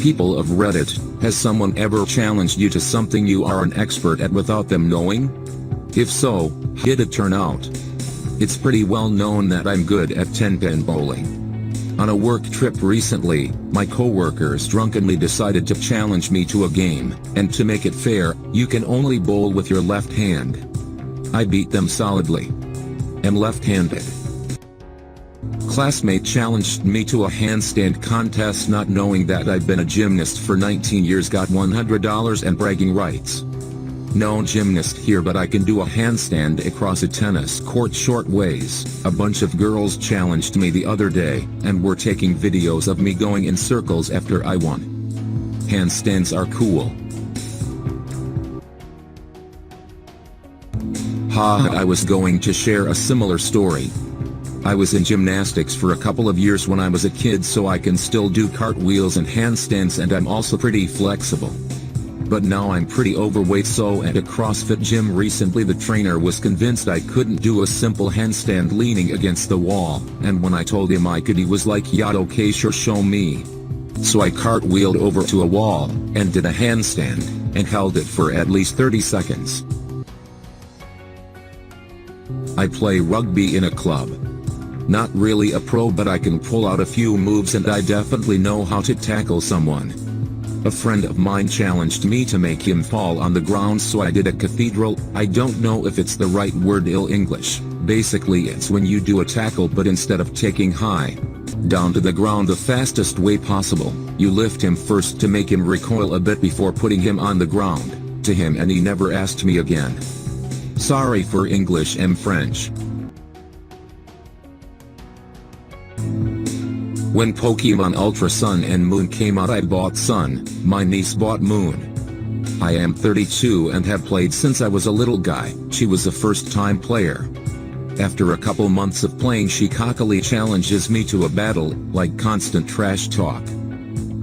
People of Reddit, has someone ever challenged you to something you are an expert at without them knowing? If so, how did it turn out? It's pretty well known that I'm good at 10-pin bowling. On a work trip recently, my coworkers drunkenly decided to challenge me to a game, and to make it fair, you can only bowl with your left hand. I beat them solidly. Am left-handed. Classmate challenged me to a handstand contest not knowing that I'd been a gymnast for 19 years, got $100 and bragging rights. No gymnast here, but I can do a handstand across a tennis court short ways. A bunch of girls challenged me the other day, and were taking videos of me going in circles after I won. Handstands are cool. I was going to share a similar story. I was in gymnastics for a couple of years when I was a kid, so I can still do cartwheels and handstands, and I'm also pretty flexible. But now I'm pretty overweight, so at a CrossFit gym recently the trainer was convinced I couldn't do a simple handstand leaning against the wall, and when I told him I could, he was like, "Yeah, okay, sure, show me." So I cartwheeled over to a wall, and did a handstand, and held it for at least 30 seconds. I play rugby in a club. Not really a pro, but I can pull out a few moves, and I definitely know how to tackle someone. A friend of mine challenged me to make him fall on the ground, so I did a cathedral. I don't know if it's the right word in English. Basically it's when you do a tackle, but instead of taking high down to the ground the fastest way possible, you lift him first to make him recoil a bit before putting him on the ground. To him, and he never asked me again. Sorry for English and French. When Pokemon Ultra Sun and Moon came out, I bought Sun, my niece bought Moon. I am 32 and have played since I was a little guy. She was a first-time player. After a couple months of playing, she cockily challenges me to a battle, like constant trash talk.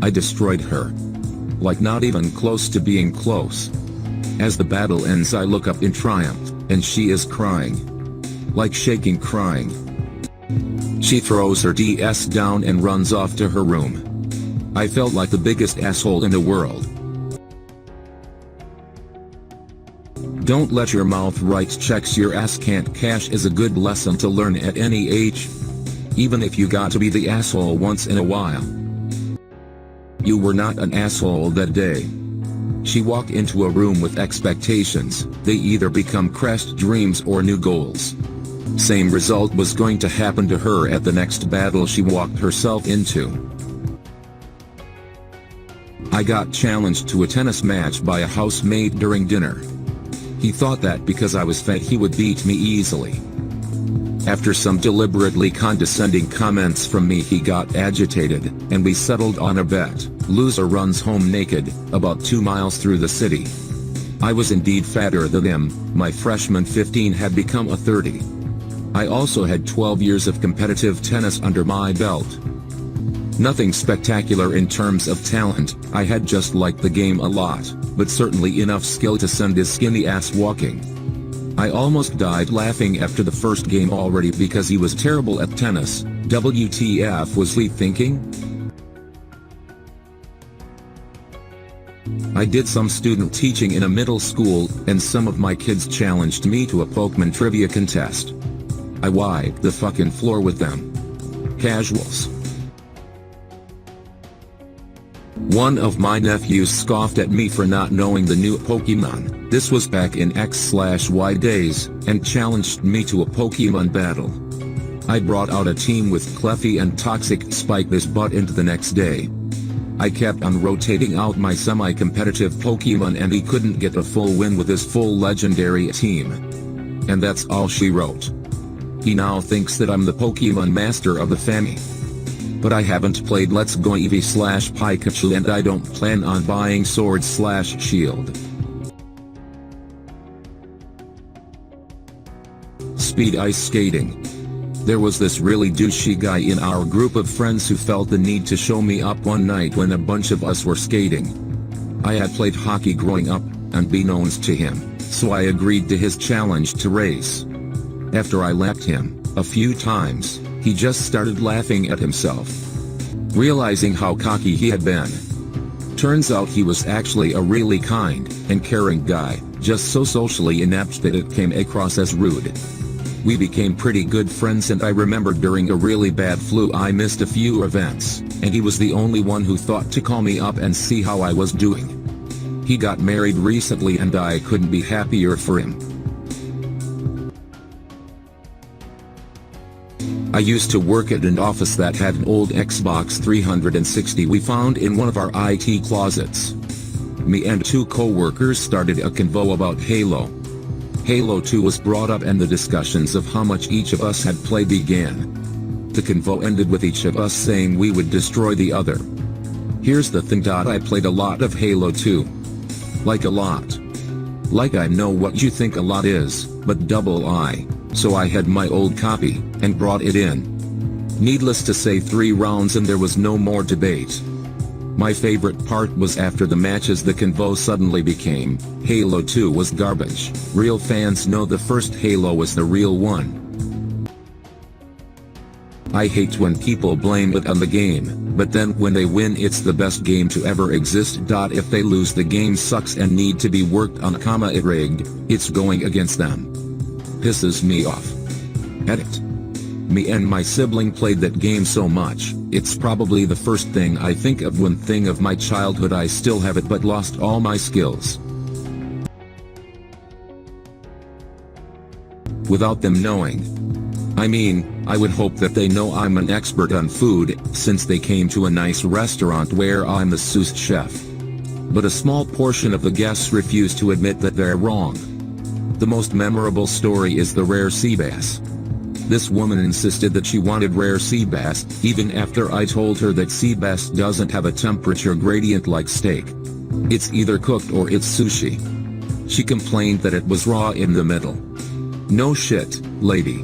I destroyed her. Like not even close to being close. As the battle ends, I look up in triumph, and she is crying. Like shaking crying. She throws her DS down and runs off to her room. I felt like the biggest asshole in the world. Don't let your mouth write checks your ass can't cash is a good lesson to learn at any age. Even if you got to be the asshole once in a while. You were not an asshole that day. She walked into a room with expectations. They either become crashed dreams or new goals. Same result was going to happen to her at the next battle she walked herself into. I got challenged to a tennis match by a housemate during dinner. He thought that because I was fat he would beat me easily. After some deliberately condescending comments from me, he got agitated, and we settled on a bet. Loser runs home naked, about 2 miles through the city. I was indeed fatter than him. My freshman 15 had become a 30. I also had 12 years of competitive tennis under my belt. Nothing spectacular in terms of talent, I had just liked the game a lot, but certainly enough skill to send his skinny ass walking. I almost died laughing after the first game already because he was terrible at tennis. WTF was he thinking? I did some student teaching in a middle school, and some of my kids challenged me to a Pokemon trivia contest. I wiped the fucking floor with them. Casuals. One of my nephews scoffed at me for not knowing the new Pokemon. This was back in X/Y days, and challenged me to a Pokemon battle. I brought out a team with Clefty and Toxic, spiked his butt into the next day. I kept on rotating out my semi-competitive Pokemon, and he couldn't get a full win with his full legendary team. And that's all she wrote. He now thinks that I'm the Pokemon master of the family. But I haven't played Let's Go Eevee/Pikachu, and I don't plan on buying Sword/Shield. Speed ice skating. There was this really douchey guy in our group of friends who felt the need to show me up one night when a bunch of us were skating. I had played hockey growing up, unbeknownst to him, so I agreed to his challenge to race. After I lapped him a few times, he just started laughing at himself. realizing how cocky he had been. Turns out he was actually a really kind and caring guy, just so socially inept that it came across as rude. We became pretty good friends, and I remember during a really bad flu I missed a few events, and he was the only one who thought to call me up and see how I was doing. He got married recently and I couldn't be happier for him. I used to work at an office that had an old Xbox 360 we found in one of our IT closets. Me and two co-workers started a convo about Halo. Halo 2 was brought up and the discussions of how much each of us had played began. The convo ended with each of us saying we would destroy the other. Here's the thing, I played a lot of Halo 2. Like a lot. Like I know what you think a lot is, but double I. So I had my old copy, and brought it in. Needless to say, 3 rounds and there was no more debate. My favorite part was after the matches the convo suddenly became, Halo 2 was garbage, real fans know the first Halo was the real one. I hate when people blame it on the game, but then when they win it's the best game to ever exist. If they lose the game sucks and need to be worked on, it rigged, it's going against them. Pisses me off. Edit. Me and my sibling played that game so much, it's probably the first thing I think of when think of my childhood. I still have it but lost all my skills. Without them knowing. I mean, I would hope that they know I'm an expert on food, since they came to a nice restaurant where I'm the sous chef. But a small portion of the guests refuse to admit that they're wrong. The most memorable story is the rare sea bass. This woman insisted that she wanted rare sea bass, even after I told her that sea bass doesn't have a temperature gradient like steak. It's either cooked or it's sushi. She complained that it was raw in the middle. No shit, lady.